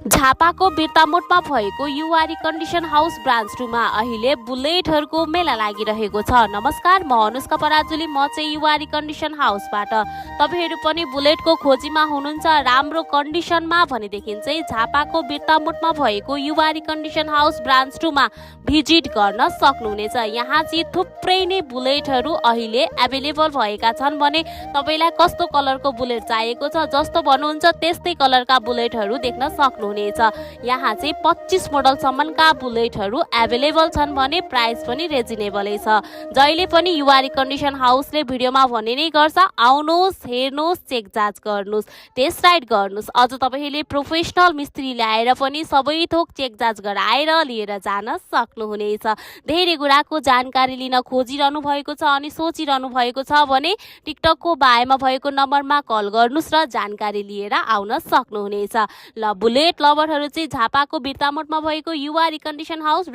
झापाको बिर्तामोडमा भएको युवा recondition house branch 2 मा अहिले बुलेटहरूको मेला लागिरहेको छ। नमस्कार, म अनुष्का पराजुली, म चाहिँ युवा रिकन्डिसन हाउसबाट। तपाईहरु पनि बुलेटको खोजीमा हुनुहुन्छ राम्रो कन्डिसनमा भनेदेखि चाहिँ झापाको बिर्तामोडमा भएको युवा रिकन्डिसन हाउस ब्रान्च 2 मा भिजिट गर्न सक्नुहुनेछ। यहाँ चाहिँ थुप्रै नै बुलेटहरू अहिले अवेलेबल भएका छन् भने तपाईलाई कस्तो कलरको बुलेट चाहिएको छ जस्तो भन्नुहुन्छ त्यस्तै कलरका बुलेटहरू देख्न सक्नुहुनेछ। यहाँ चाहिँ 25 मोडलसम्मका बुलेटहरू अवेलेबल छन् भने प्राइस पनि रिजनेबलै छ। जहिले पनि युवा रिकन्डिसन हाउसले भिडियोमा भन्ने नै गर्छ, आउनुहोस्, हेर्नुहोस्, चेक जाँच गर्नुहोस्, टेस्ट राइड गर्नुहोस्। अझ तपाईले प्रोफेसनल मिस्त्री ल्याएर पनि सबै थोक चेक जाँच गराएर लिएर जान सक्नुहुनेछ। धेरै कुराको जानकारी लिन खोजिरहनु भएको छ अनि सोचिरहनु भएको छ भने टिकटकको बायोमा भएको नम्बरमा कल गर्नुहोस् र जानकारी लिएर आउन सक्नुहुनेछ। ल बुलेट लभरहरू चाहिँ झापाको बिर्तामोडमा भएको युवा रिकन्डिसन हाउस